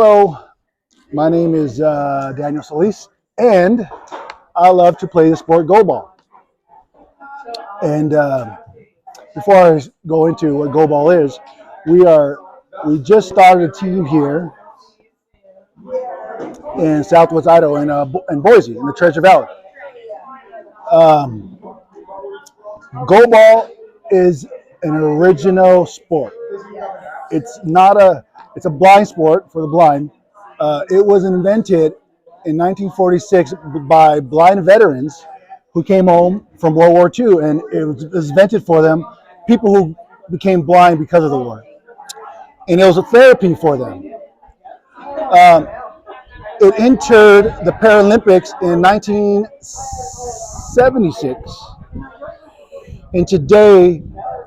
Hello, my name is Daniel Solis, and I love to play the sport Go Ball. And before I go into what Go Ball is, we just started a team here in Southwest Idaho in Boise, in the Treasure Valley. Um, Go Ball is an original sport. It's a blind sport for the blind. It was invented in 1946 by blind veterans who came home from World War II, and it was invented for them, people who became blind because of the war. And it was a therapy for them. Um, it entered the Paralympics in 1976, and today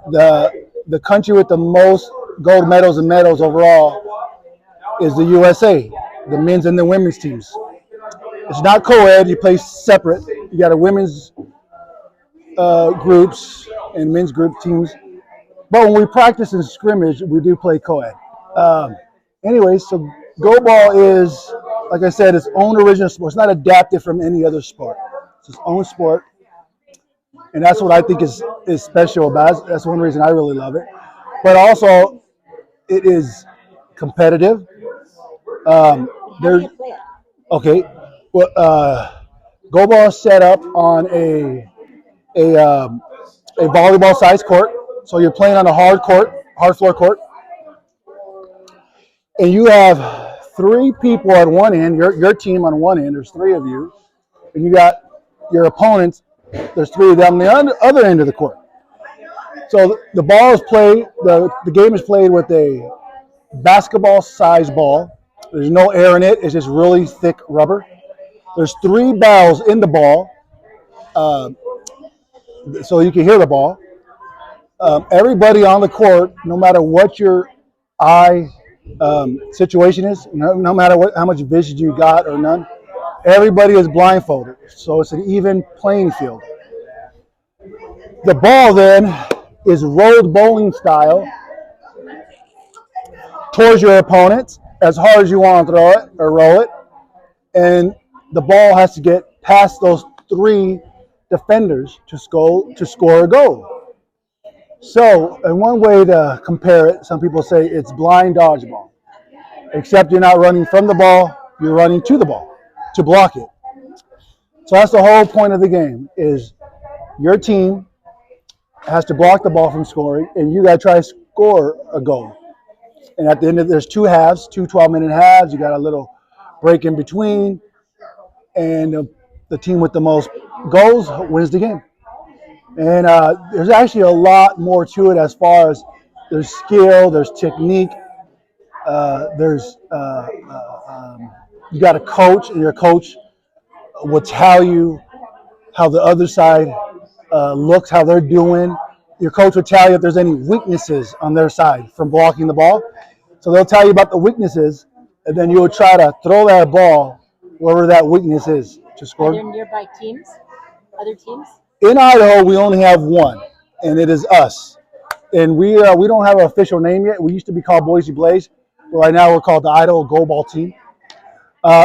the country with the most gold medals and medals overall is the USA, the men's and the women's teams. It's not co-ed, you play separate. You got a women's groups and men's group teams. But when we practice in scrimmage, we do play co-ed. Anyway, so Go Ball is, like I said, its own original sport. It's not adapted from any other sport. It's its own sport. And that's what I think is special about it. That's one reason I really love it. But also, it is competitive. There's okay. Well, Go Ball is set up on a volleyball size court. So you're playing on a hard floor court, and you have three people on one end. Your team on one end. There's three of you, and you got your opponents. There's three of them on the other end of the court. So the ball is played. The game is played with a basketball-sized ball. There's no air in it. It's just really thick rubber. There's three balls in the ball, so you can hear the ball. Everybody on the court, no matter what your eye situation is, no matter how much vision you got or none, everybody is blindfolded. So it's an even playing field. The ball then is rolled bowling style towards your opponent as hard as you want to throw it or roll it, and the ball has to get past those three defenders to score a goal. So, and one way to compare it, some people say it's blind dodgeball, except you're not running from the ball, you're running to the ball to block it. So that's the whole point of the game, is your team has to block the ball from scoring, and you got to try to score a goal. And at the end there's two halves, two 12-minute halves. You got a little break in between, and the team with the most goals wins the game. And there's actually a lot more to it as far as there's skill, there's technique, you got a coach, and your coach will tell you how the other side looks, how they're doing. Your coach will tell you if there's any weaknesses on their side from blocking the ball. So they'll tell you about the weaknesses, and then you'll try to throw that ball wherever that weakness is to score. Are there nearby teams? Other teams? In Idaho, we only have one, and it is us. And we don't have an official name yet. We used to be called Boise Blaze, but right now we're called the Idaho Go Ball team.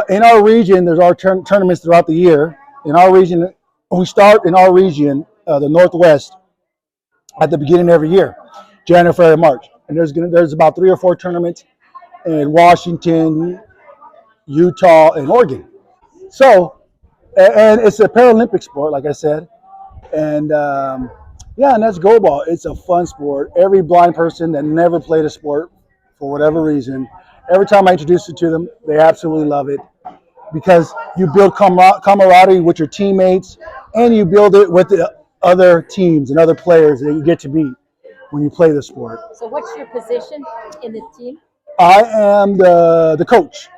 In our region, there's our tournaments throughout the year. In our region, we start in our region, the Northwest, at the beginning of every year, January, February, March. And there's about 3 or 4 tournaments in Washington, Utah, and Oregon. So, and it's a Paralympic sport, like I said. And and that's Go Ball. It's a fun sport. Every blind person that never played a sport, for whatever reason, every time I introduce it to them, they absolutely love it, because you build camaraderie with your teammates, and you build it with the other teams and other players that you get to meet when you play the sport. So what's your position in the team? I am the coach.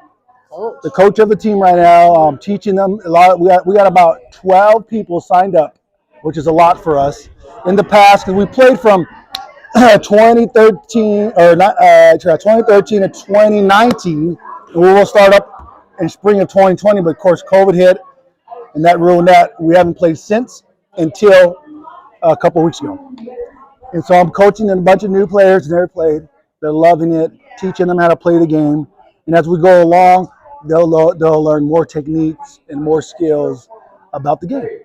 The coach of the team right now. I'm teaching them a lot. We got about 12 people signed up, which is a lot for us. In the past, because we played from 2013 to 2019, and we will start up in spring of 2020. But of course, COVID hit, and that ruined that. We haven't played since until a couple of weeks ago. And so I'm coaching a bunch of new players, never played. They're loving it, teaching them how to play the game. And as we go along, they'll learn more techniques and more skills about the game.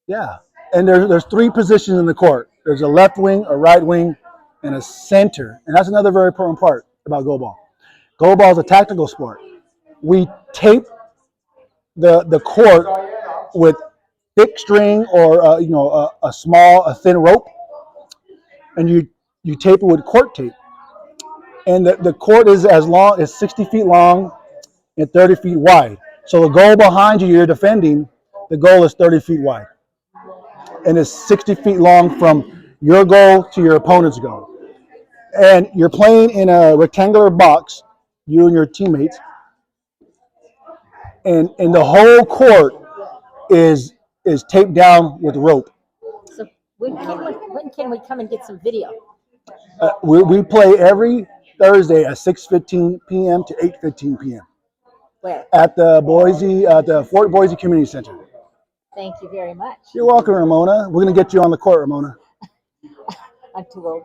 Yeah. And there's three positions in the court. There's a left wing, a right wing, and a center. And that's another very important part about Go Ball. Go Ball is a tactical sport. We tape the court with thick string or a thin rope, and you tape it with court tape. And the court is as long as 60 feet long and 30 feet wide. So the goal behind you, you're defending, the goal is 30 feet wide. And it's 60 feet long from your goal to your opponent's goal. And you're playing in a rectangular box, you and your teammates, and the whole court is taped down with rope. So when can we come and get some video? We play every Thursday at 6:15 p.m. to 8:15 p.m. Where? At the Fort Boise Community Center. Thank you very much. You're welcome, Ramona. We're going to get you on the court, Ramona. I'm too old.